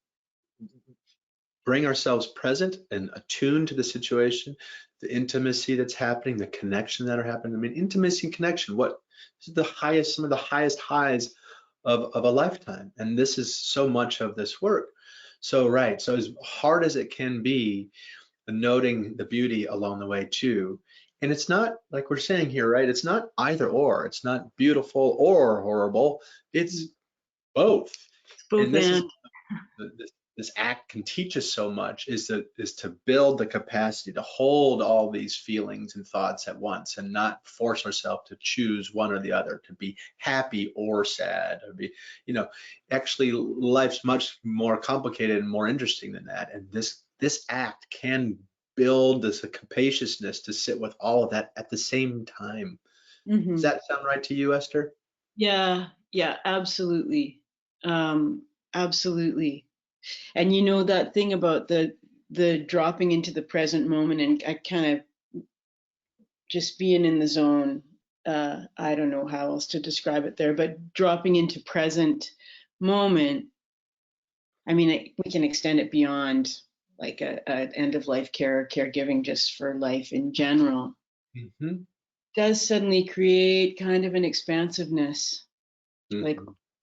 bring ourselves present and attuned to the situation, the intimacy that's happening, the connection that are happening. I mean, intimacy and connection, this is the highest, some of the highest highs of a lifetime. And this is so much of this work. So, right. So as hard as it can be, noting the beauty along the way too. And it's not like we're saying here, right? It's not either or. It's not beautiful or horrible. It's both. Both And this is and. this act can teach us so much, is to build the capacity to hold all these feelings and thoughts at once and not force ourselves to choose one or the other, to be happy or sad, or be, you know, actually life's much more complicated and more interesting than that. And this act can build this capaciousness to sit with all of that at the same time. Mm-hmm. Does that sound right to you, Esther? Yeah, absolutely. Absolutely. And you know, that thing about the dropping into the present moment, and I kind of just being in the zone. I don't know how else to describe it there, but dropping into present moment. I mean, we can extend it beyond like a end of life care or caregiving, just for life in general. Mm-hmm. Does suddenly create kind of an expansiveness. Mm-hmm. Like,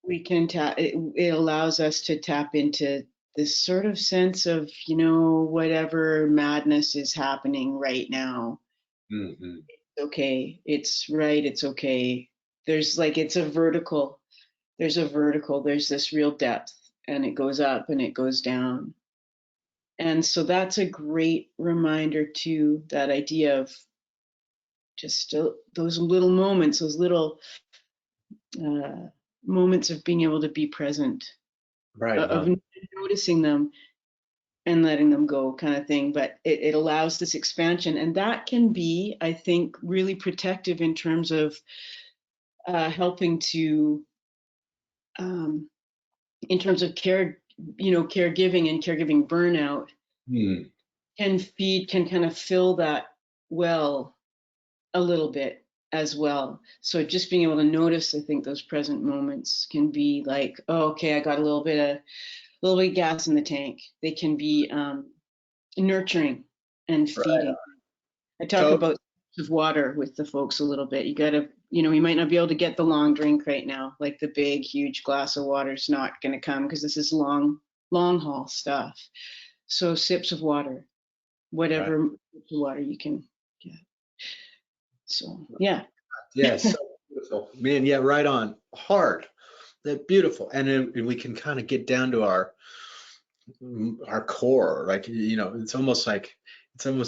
we can it allows us to tap into this sort of sense of, you know, whatever madness is happening right now. Mm-hmm. It's okay. It's right. It's okay. There's like, it's a vertical. There's this real depth, and it goes up and it goes down. And so that's a great reminder too, that idea of just those little moments, those little moments of being able to be present, Right. of noticing them and letting them go, kind of thing. But it allows this expansion, and that can be, I think, really protective in terms of helping to, in terms of care, you know, caregiving and caregiving burnout. Mm. Can kind of fill that well a little bit as well. So just being able to notice, I think, those present moments can be like, oh, okay, I got a little bit of gas in the tank. They can be nurturing and feeding. Right. I talk about of water with the folks a little bit. You gotta, you know, you might not be able to get the long drink right now, like the big, huge glass of water is not going to come, because this is long haul stuff. So sips of water, whatever right. Water you can get. So yeah. Yeah, so beautiful, man. Yeah, right on. Hard, that beautiful, and then we can kind of get down to our core. Like, you know, it's almost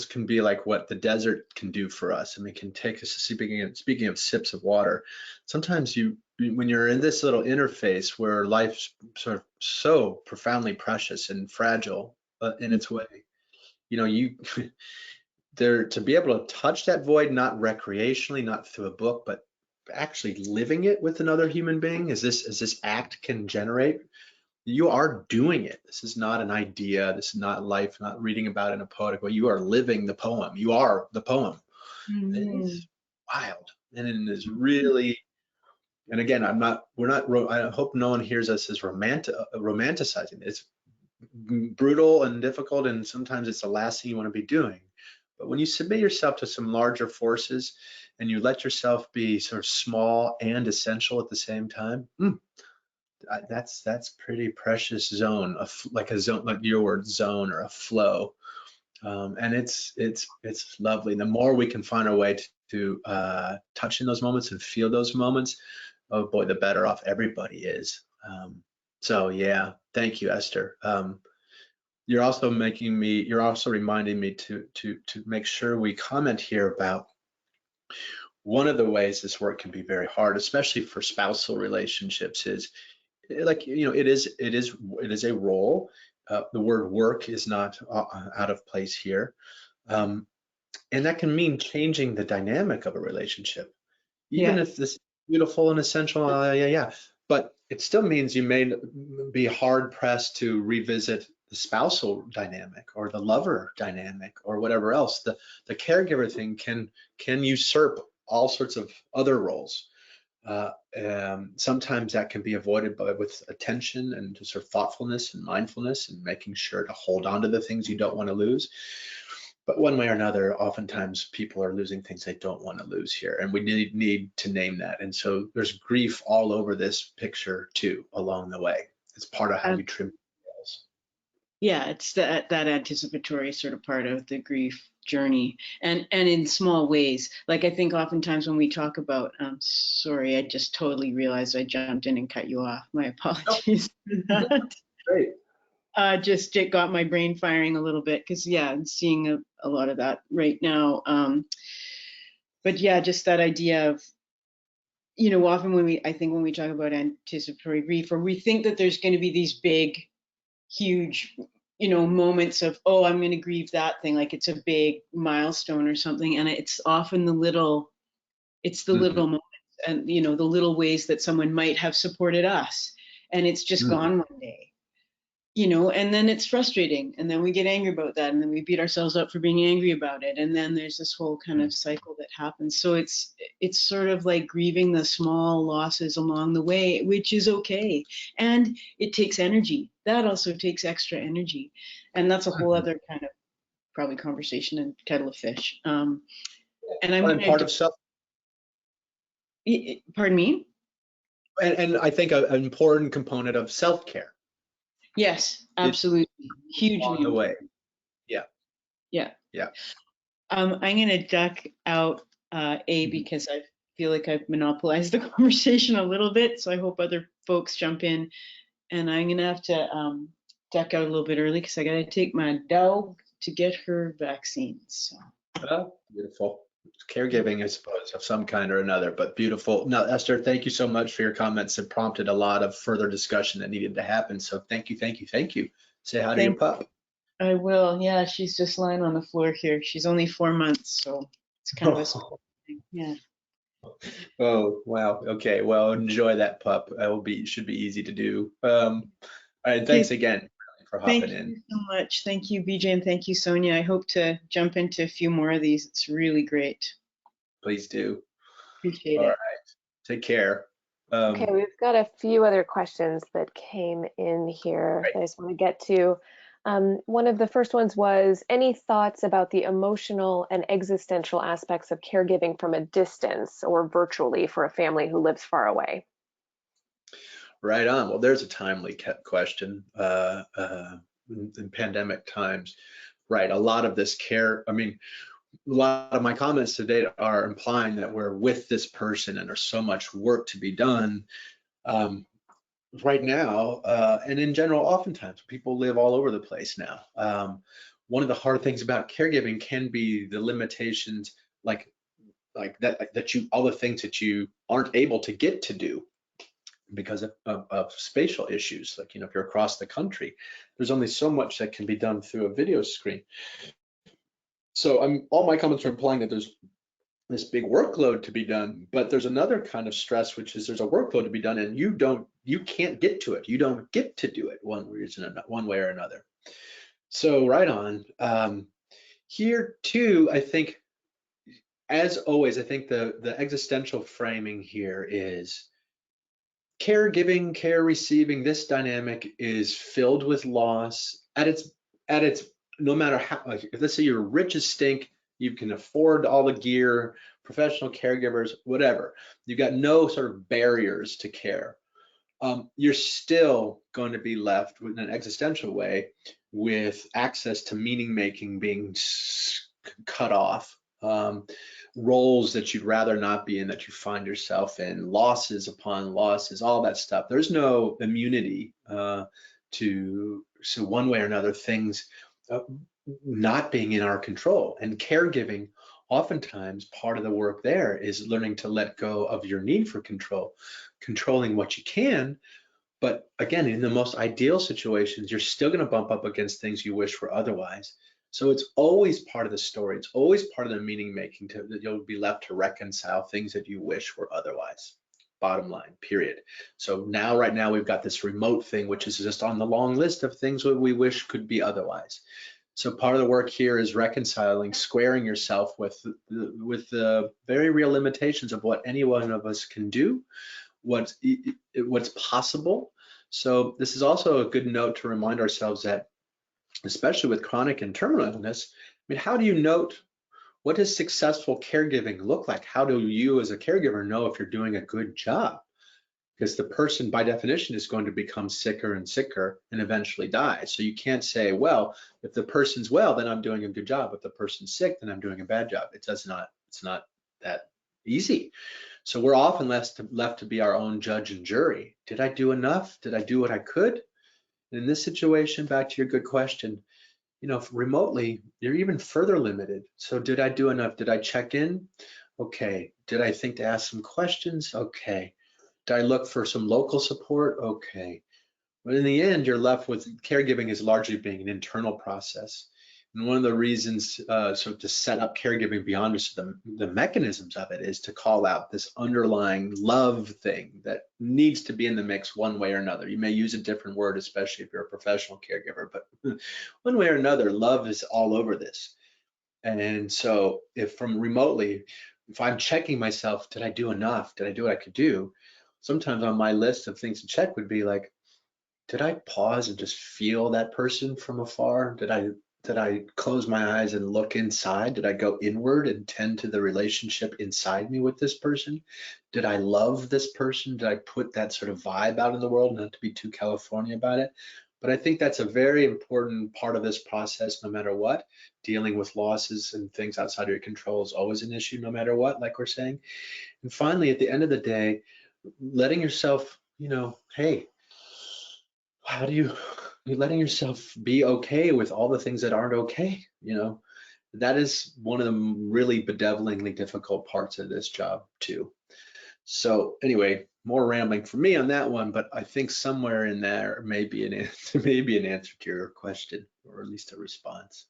can be like what the desert can do for us. I mean, it can take us. Speaking of sips of water, sometimes when you're in this little interface where life's sort of so profoundly precious and fragile in its way, you know, to be able to touch that void, not recreationally, not through a book, but actually living it with another human being, as this act can generate, You are doing it. This is not an idea. This is not life, not reading about it in a poetic way. You are living the poem. You are the poem. It's wild. And it is really, and again, I hope no one hears us as romanticizing. It's brutal and difficult, and sometimes it's the last thing you want to be doing. But when you submit yourself to some larger forces and you let yourself be sort of small and essential at the same time, that's pretty precious zone, like a zone, like your word, zone, or a flow. And it's lovely. The more we can find our way to touch in those moments and feel those moments, oh boy, the better off everybody is. So yeah, thank you, Esther. You're also reminding me to make sure we comment here about one of the ways this work can be very hard, especially for spousal relationships, is like, it is a role. The word work is not out of place here. And that can mean changing the dynamic of a relationship, even if this is beautiful and essential, but it still means you may be hard pressed to revisit the spousal dynamic or the lover dynamic or whatever else. The caregiver thing can usurp all sorts of other roles. Sometimes that can be avoided with attention and just sort of thoughtfulness and mindfulness and making sure to hold on to the things you don't want to lose. But one way or another, oftentimes people are losing things they don't want to lose here, and we need to name that. And so there's grief all over this picture too along the way. It's part of how you trim nails. Yeah, it's that anticipatory sort of part of the grief journey, and in small ways. Like, I think oftentimes when we talk about, sorry, I just totally realized I jumped in and cut you off. My apologies for that. Great. Just it got my brain firing a little bit, because I'm seeing a lot of that right now. But yeah, just that idea of, often when we talk about anticipatory grief, or we think that there's going to be these big, huge, moments of, oh, I'm going to grieve that thing, like it's a big milestone or something, and it's often the little moments, and the little ways that someone might have supported us, and it's just gone one day. And then it's frustrating, and then we get angry about that, and then we beat ourselves up for being angry about it, and then there's this whole kind of cycle that happens. So it's sort of like grieving the small losses along the way, which is okay, and it takes energy. That also takes extra energy, and that's a whole other kind of probably conversation and kettle of fish. And I'm part of self. Pardon me. And I think an important component of self-care. Yes, absolutely. Hugely on the way. Yeah. I'm going to duck out, because I feel like I've monopolized the conversation a little bit, so I hope other folks jump in. And I'm going to have to duck out a little bit early because I got to take my dog to get her vaccines. So. Beautiful. Caregiving, I suppose, of some kind or another, but beautiful. Now, Esther, thank you so much for your comments. It prompted a lot of further discussion that needed to happen. So thank you. Say hi to your pup. I will. Yeah, she's just lying on the floor here. She's only 4 months, so it's kind of a small thing. Yeah. Oh, wow. Okay. Well, enjoy that pup. Should be easy to do. All right. Thanks again for hopping in. Thank you so much. Thank you, BJ, and thank you, Sonia. I hope to jump into a few more of these. It's really great. Please do. Appreciate it. All right. Take care. Okay, we've got a few other questions that came in here that I just want to get to. One of the first ones was, any thoughts about the emotional and existential aspects of caregiving from a distance or virtually for a family who lives far away? Right on. Well, there's a timely question in pandemic times. Right. A lot of this care, a lot of my comments today are implying that we're with this person and there's so much work to be done right now. And in general, oftentimes people live all over the place now. One of the hard things about caregiving can be the limitations, like that all the things that you aren't able to get to do because of spatial issues. Like, if you're across the country, there's only so much that can be done through a video screen. So all my comments are implying that there's this big workload to be done, but there's another kind of stress, which is there's a workload to be done and you can't get to it. You don't get to do it one way or another. So right on. Here too, I think, as always, I think the existential framing here is caregiving, care receiving. This dynamic is filled with loss at its no matter how, like, let's say you're rich as stink, you can afford all the gear, professional caregivers, whatever. You've got no sort of barriers to care. You're still going to be left in an existential way with access to meaning making being cut off, roles that you'd rather not be in that you find yourself in, losses upon losses, all that stuff. There's no immunity so one way or another, things not being in our control. And caregiving, oftentimes part of the work there is learning to let go of your need for control, controlling what you can. But again, in the most ideal situations, you're still going to bump up against things you wish were otherwise. So it's always part of the story. It's always part of the meaning making that you'll be left to reconcile things that you wish were otherwise. Bottom line, period. So now, right now, we've got this remote thing, which is just on the long list of things that we wish could be otherwise. So part of the work here is reconciling, squaring yourself with the very real limitations of what any one of us can do, what's possible. So this is also a good note to remind ourselves that, especially with chronic and terminal illness, I mean, how do you note, what does successful caregiving look like? How do you as a caregiver know if you're doing a good job? Because the person by definition is going to become sicker and sicker and eventually die. So you can't say, well, if the person's well, then I'm doing a good job. If the person's sick, then I'm doing a bad job. It's not that easy. So we're often left to be our own judge and jury. Did I do enough? Did I do what I could? And in this situation, back to your good question, remotely, you're even further limited. So did I do enough? Did I check in? Okay. Did I think to ask some questions? Okay. Did I look for some local support? Okay. But in the end, you're left with caregiving is largely being an internal process. And one of the reasons to set up caregiving beyond just the mechanisms of it is to call out this underlying love thing that needs to be in the mix one way or another. You may use a different word, especially if you're a professional caregiver, but one way or another, love is all over this. And so if I'm checking myself, did I do enough? Did I do what I could do? Sometimes on my list of things to check would be like, did I pause and just feel that person from afar? Did I close my eyes and look inside? Did I go inward and tend to the relationship inside me with this person? Did I love this person? Did I put that sort of vibe out in the world, not to be too California about it? But I think that's a very important part of this process, no matter what. Dealing with losses and things outside of your control is always an issue, no matter what, like we're saying. And finally, at the end of the day, letting yourself, hey, you're letting yourself be okay with all the things that aren't okay. That is one of the really bedevilingly difficult parts of this job too. So anyway, more rambling for me on that one, but I think somewhere in there may be an answer to your question, or at least a response.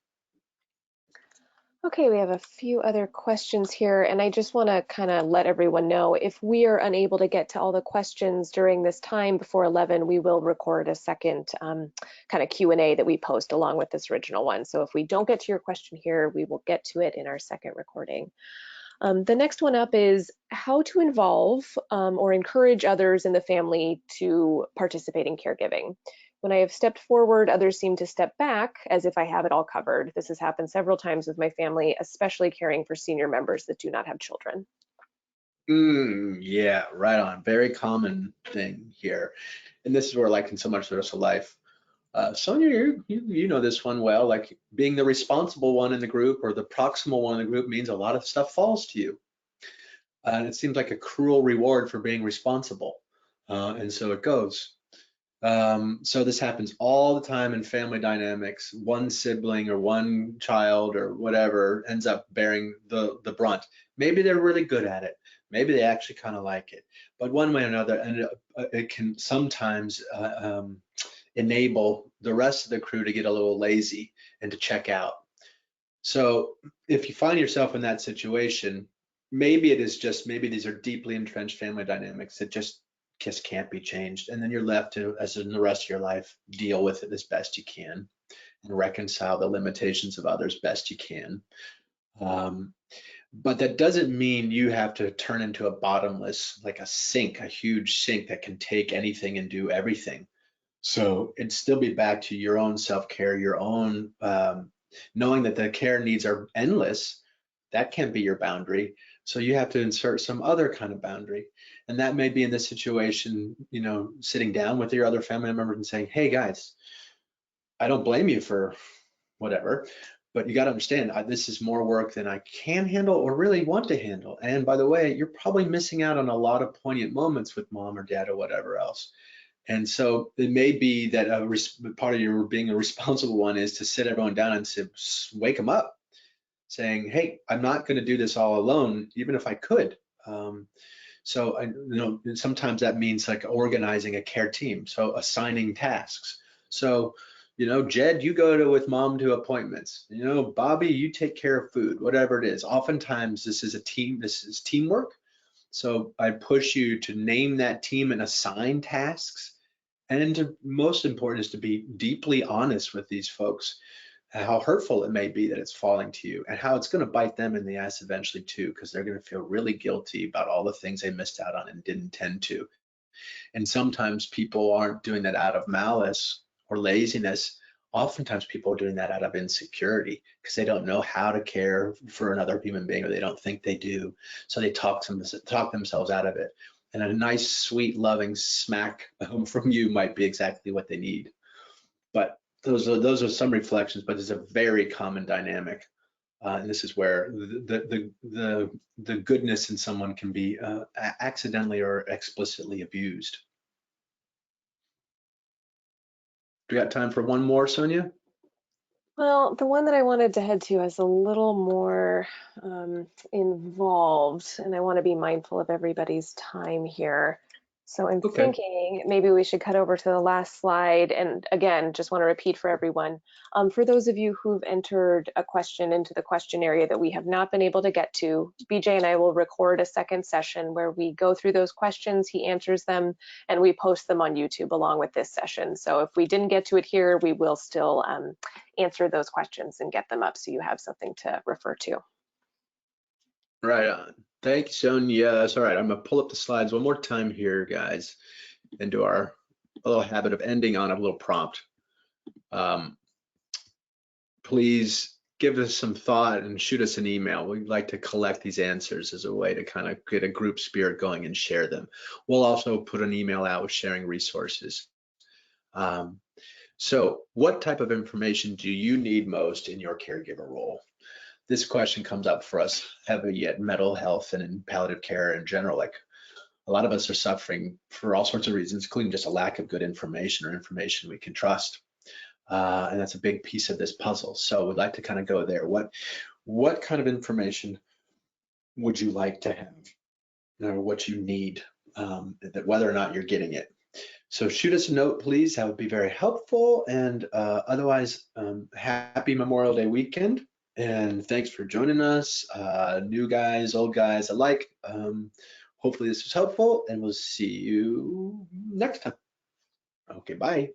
Okay, we have a few other questions here, and I just want to kind of let everyone know, if we are unable to get to all the questions during this time before 11, we will record a second kind of Q&A that we post along with this original one. So if we don't get to your question here, we will get to it in our second recording. The next one up is how to involve or encourage others in the family to participate in caregiving. When I have stepped forward, others seem to step back as if I have it all covered. This has happened several times with my family, especially caring for senior members that do not have children. Yeah, right on. Very common thing here. And this is where, like in so much of the rest of life, Sonia, you know this one well, like being the responsible one in the group or the proximal one in the group means a lot of stuff falls to you. And it seems like a cruel reward for being responsible. And so it goes. So this happens all the time in family dynamics. One sibling or one child or whatever ends up bearing the brunt. Maybe they're really good at it. Maybe they actually kind of like it. But one way or another, and it can sometimes enable the rest of the crew to get a little lazy and to check out. So if you find yourself in that situation, maybe it is just, maybe these are deeply entrenched family dynamics that just can't be changed. And then you're left to, as in the rest of your life, deal with it as best you can and reconcile the limitations of others best you can. But that doesn't mean you have to turn into a bottomless, like a sink, a huge sink that can take anything and do everything. So it'd still be back to your own self-care, your own knowing that the care needs are endless. That can't be your boundary. So you have to insert some other kind of boundary. And that may be in this situation, you know, sitting down with your other family members and saying, hey guys, I don't blame you for whatever, but you got to understand, this is more work than I can handle or really want to handle. And by the way, you're probably missing out on a lot of poignant moments with mom or dad or whatever else. And so it may be that part of your being a responsible one is to sit everyone down and say, wake them up, saying, hey, I'm not going to do this all alone, even if I could. So you know, sometimes that means like organizing a care team, so assigning tasks. So, you know, Jed, you go with mom to appointments. You know, Bobby, you take care of food, whatever it is. Oftentimes this is a team, this is teamwork. So I push you to name that team and assign tasks. And most important is to be deeply honest with these folks, how hurtful it may be that it's falling to you and how it's going to bite them in the ass eventually too, because they're going to feel really guilty about all the things they missed out on and didn't tend to. And sometimes people aren't doing that out of malice or laziness. Oftentimes people are doing that out of insecurity because they don't know how to care for another human being, or they don't think they do. So they talk themselves out of it. And a nice, sweet, loving smack from you might be exactly what they need. But those are some reflections, but it's a very common dynamic. And this is where the goodness in someone can be accidentally or explicitly abused. Do we got time for one more, Sonia? Well, the one that I wanted to head to is a little more involved, and I want to be mindful of everybody's time here. So I'm thinking maybe we should cut over to the last slide. And again, just want to repeat for everyone, for those of you who've entered a question into the question area that we have not been able to get to, BJ and I will record a second session where we go through those questions, he answers them, and we post them on YouTube along with this session. So if we didn't get to it here, we will still answer those questions and get them up so you have something to refer to. Right on. Thank you, Sonia. That's all right. I'm gonna pull up the slides one more time here, guys, and do our little habit of ending on a little prompt. Please give us some thought and shoot us an email. We'd like to collect these answers as a way to kind of get a group spirit going and share them. We'll also put an email out with sharing resources. So what type of information do you need most in your caregiver role? This question comes up for us heavy at Mettle Health and in palliative care in general. Like, a lot of us are suffering for all sorts of reasons, including just a lack of good information or information we can trust. And that's a big piece of this puzzle. So we'd like to kind of go there. What kind of information would you like to have, or what you need, that whether or not you're getting it? So shoot us a note, please. That would be very helpful. And otherwise, happy Memorial Day weekend. And thanks for joining us, new guys, old guys alike. Hopefully this was helpful, and we'll see you next time. Okay, bye.